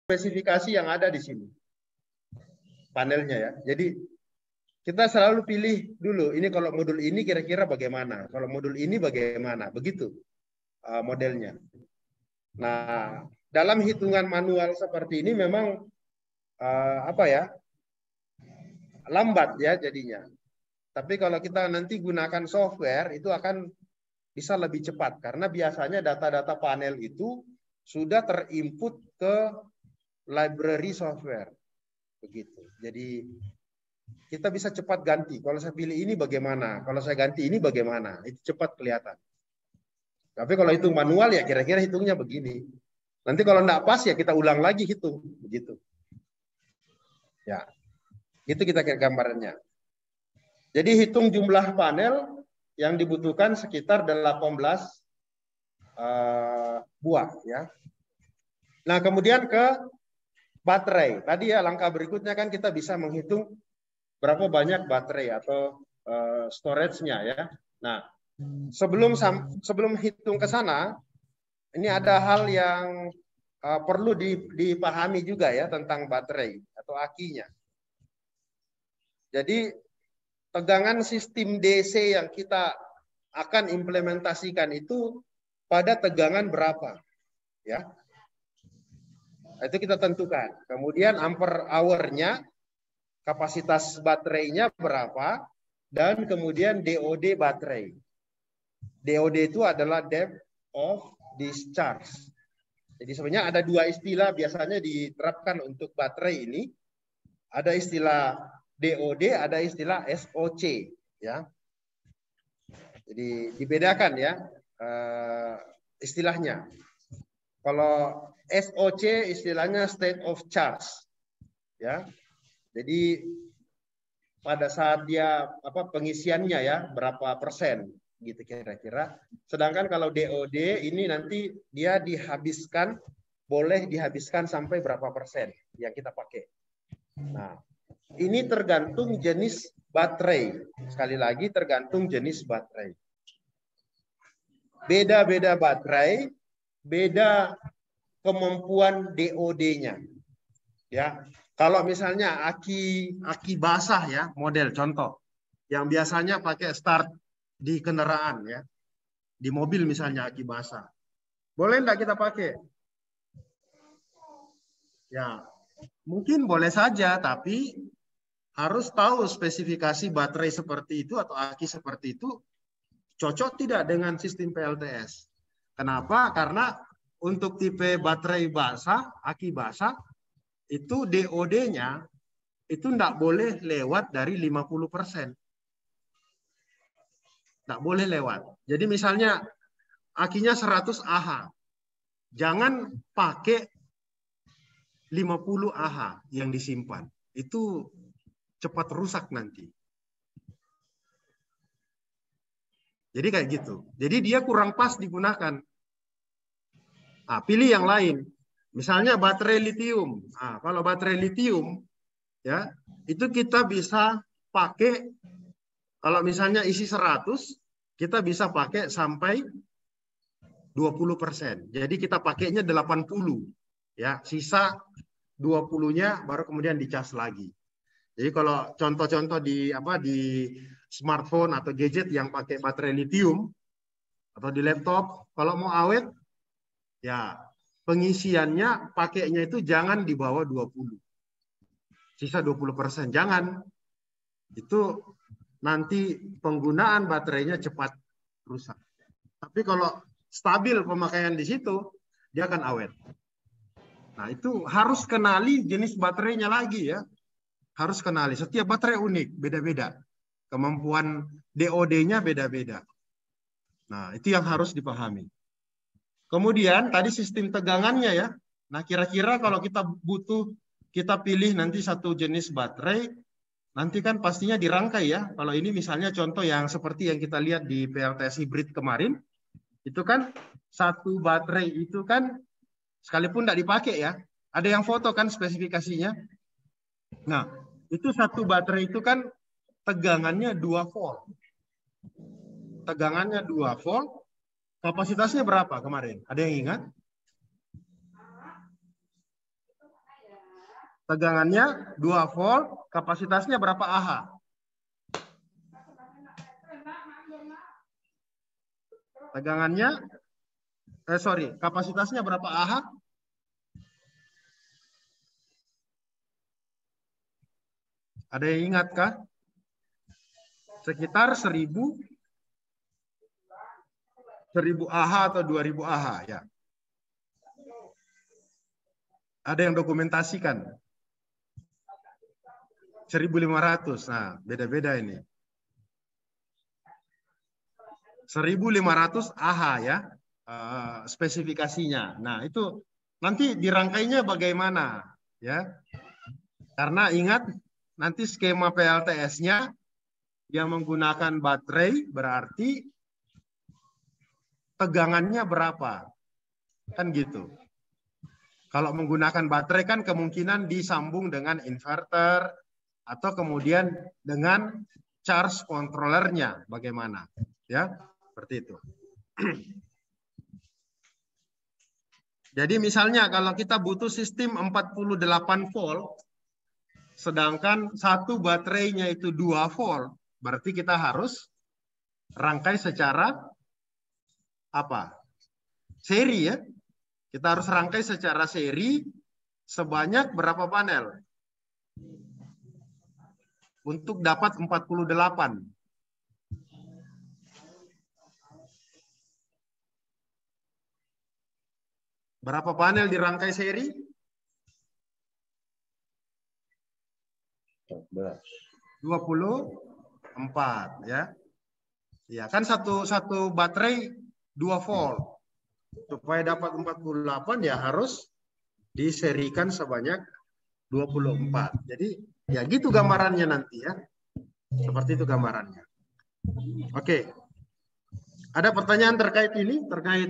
spesifikasi yang ada di sini. Panelnya ya. Jadi kita selalu pilih dulu, ini kalau modul ini kira-kira bagaimana, kalau modul ini bagaimana, begitu modelnya. Nah, dalam hitungan manual seperti ini memang apa ya, lambat ya jadinya. Tapi kalau kita nanti gunakan software itu akan bisa lebih cepat karena biasanya data-data panel itu sudah terinput ke library software, begitu. Jadi kita bisa cepat ganti. Kalau saya pilih ini bagaimana? Kalau saya ganti ini bagaimana? Itu cepat kelihatan. Tapi kalau hitung manual ya kira-kira hitungnya begini. Nanti kalau enggak pas ya kita ulang lagi hitung. Begitu. Ya, itu kita gambarannya. Jadi hitung jumlah panel yang dibutuhkan sekitar 18 buah. Ya. Nah kemudian ke baterai. Tadi ya langkah berikutnya kan kita bisa menghitung berapa banyak baterai atau storage-nya ya. Nah, sebelum hitung ke sana, ini ada hal yang perlu dipahami juga ya tentang baterai atau akinya. Jadi tegangan sistem DC yang kita akan implementasikan itu pada tegangan berapa, ya? Itu kita tentukan. Kemudian ampere hour-nya, kapasitas baterainya berapa, dan kemudian DOD baterai. DOD itu adalah depth of discharge. Jadi sebenarnya ada dua istilah biasanya diterapkan untuk baterai ini. Ada istilah DOD, ada istilah SOC, ya. Jadi dibedakan ya istilahnya. Kalau SOC istilahnya state of charge, ya. Jadi pada saat dia pengisiannya ya berapa persen gitu kira-kira. Sedangkan kalau DOD ini nanti dia boleh dihabiskan sampai berapa persen yang kita pakai. Nah, ini tergantung jenis baterai. Sekali lagi tergantung jenis baterai. Beda-beda baterai, beda kemampuan DOD-nya. Ya. Kalau misalnya aki basah ya, model contoh yang biasanya pakai start di kendaraan ya. Di mobil misalnya aki basah. Boleh enggak kita pakai? Ya, mungkin boleh saja, tapi harus tahu spesifikasi baterai seperti itu atau aki seperti itu cocok tidak dengan sistem PLTS. Kenapa? Karena untuk tipe baterai basah, aki basah, itu DOD-nya itu tidak boleh lewat dari 50%. Tidak boleh lewat. Jadi misalnya akinya 100 Ah. Jangan pakai 50 Ah yang disimpan. Itu cepat rusak nanti. Jadi kayak gitu. Jadi dia kurang pas digunakan. Nah, pilih yang lain. Misalnya baterai litium. Nah, kalau baterai litium, ya itu kita bisa pakai, kalau misalnya isi 100, kita bisa pakai sampai 20%. Jadi kita pakainya 80. Ya, sisa 20-nya baru kemudian dicas lagi. Jadi kalau contoh-contoh di smartphone atau gadget yang pakai baterai litium atau di laptop, kalau mau awet ya pengisiannya pakainya itu jangan di bawah 20. Sisa 20%. Jangan. Itu nanti penggunaan baterainya cepat rusak. Tapi kalau stabil pemakaian di situ, dia akan awet. Nah, itu harus kenali jenis baterainya lagi ya. Harus kenali. Setiap baterai unik, beda-beda. Kemampuan DOD-nya beda-beda. Nah, itu yang harus dipahami. Kemudian tadi sistem tegangannya ya. Nah, kira-kira kalau kita pilih nanti satu jenis baterai, nanti kan pastinya dirangkai ya. Kalau ini misalnya contoh yang seperti yang kita lihat di PLTS hybrid kemarin, itu kan satu baterai itu kan sekalipun tidak dipakai ya. Ada yang foto kan spesifikasinya. Nah, itu satu baterai itu kan tegangannya 2 volt. Tegangannya 2 volt. Kapasitasnya berapa kemarin? Ada yang ingat? Tegangannya 2 volt, kapasitasnya berapa Ah? Tegangannya, kapasitasnya berapa Ah? Ada yang ingat kah? Sekitar 1000 Ah atau 2000 Ah ya. Ada yang dokumentasikan. 1500. Nah, beda-beda ini. 1500 Ah ya, spesifikasinya. Nah, itu nanti dirangkainya bagaimana ya? Karena ingat nanti skema PLTS-nya yang menggunakan baterai berarti tegangannya berapa? Kan gitu. Kalau menggunakan baterai kan kemungkinan disambung dengan inverter atau kemudian dengan charge controllernya bagaimana? Ya, seperti itu. Jadi misalnya kalau kita butuh sistem 48 volt, sedangkan satu baterainya itu 2 volt, berarti kita harus rangkai secara apa? Seri ya. Kita harus rangkai secara seri sebanyak berapa panel? Untuk dapat 48. Berapa panel dirangkai seri? 24 ya. Ya, kan satu baterai 2 volt. Supaya dapat 48 ya harus diserikan sebanyak 24. Jadi ya gitu gambarannya nanti ya. Seperti itu gambarannya. Oke. Ada pertanyaan terkait ini? Terkait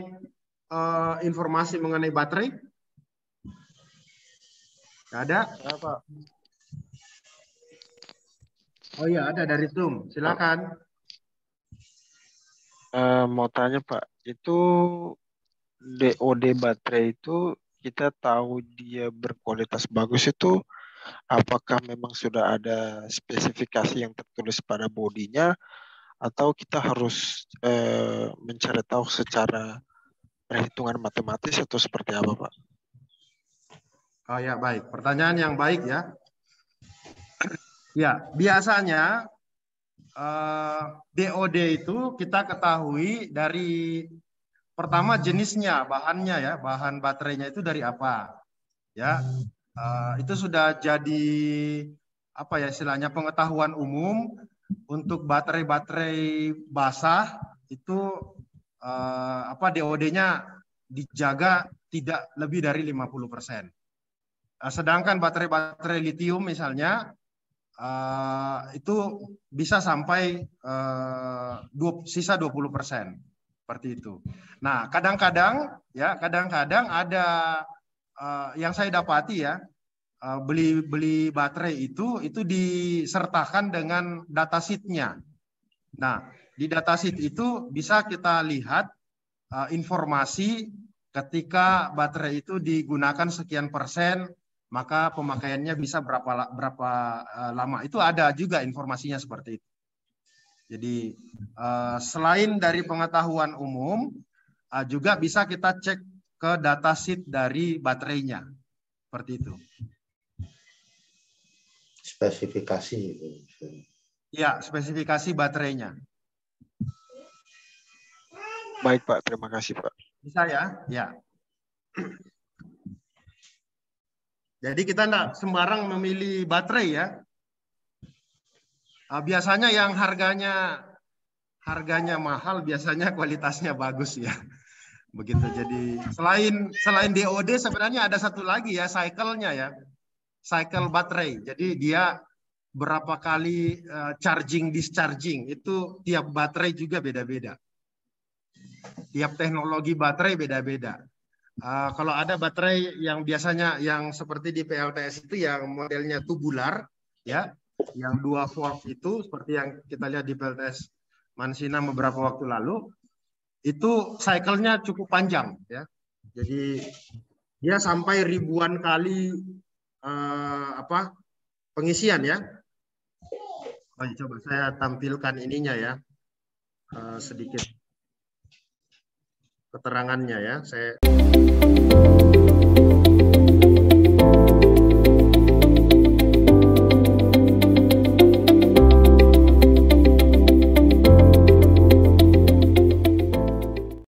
informasi mengenai baterai? Ada? Apa? Oh iya, ada dari Zoom. Silakan. Mau tanya Pak, itu DOD baterai itu kita tahu dia berkualitas bagus itu apakah memang sudah ada spesifikasi yang tertulis pada bodinya atau kita harus mencari tahu secara perhitungan matematis atau seperti apa Pak? Oh ya, baik. Pertanyaan yang baik ya. Ya, biasanya DOD itu kita ketahui dari pertama jenisnya, bahannya ya, bahan baterainya itu dari apa? Ya, itu sudah jadi apa ya istilahnya pengetahuan umum untuk baterai-baterai basah itu apa DOD-nya dijaga tidak lebih dari 50%. Sedangkan baterai-baterai litium misalnya itu bisa sampai sisa 20%. Seperti itu. Nah, kadang-kadang ada yang saya dapati ya, beli baterai itu disertakan dengan datasheet-nya. Nah, di datasheet itu bisa kita lihat informasi ketika baterai itu digunakan sekian persen, maka pemakaiannya bisa berapa lama. Itu ada juga informasinya seperti itu. Jadi selain dari pengetahuan umum, juga bisa kita cek ke datasheet dari baterainya. Seperti itu. Spesifikasi. Ya, spesifikasi baterainya. Baik Pak, terima kasih Pak. Bisa ya? Ya. Jadi kita enggak sembarang memilih baterai ya. Biasanya yang harganya mahal, biasanya kualitasnya bagus ya. Begitu. Jadi selain DOD sebenarnya ada satu lagi ya, cycle-nya ya. Cycle baterai. Jadi dia berapa kali charging discharging itu tiap baterai juga beda-beda. Tiap teknologi baterai beda-beda. Kalau ada baterai yang biasanya yang seperti di PLTS itu yang modelnya tubular ya, yang 2 volt itu seperti yang kita lihat di PLTS Mansina beberapa waktu lalu, itu cycle-nya cukup panjang ya. Jadi dia sampai ribuan kali pengisian ya. Baik, coba saya tampilkan ininya ya, sedikit keterangannya ya. Saya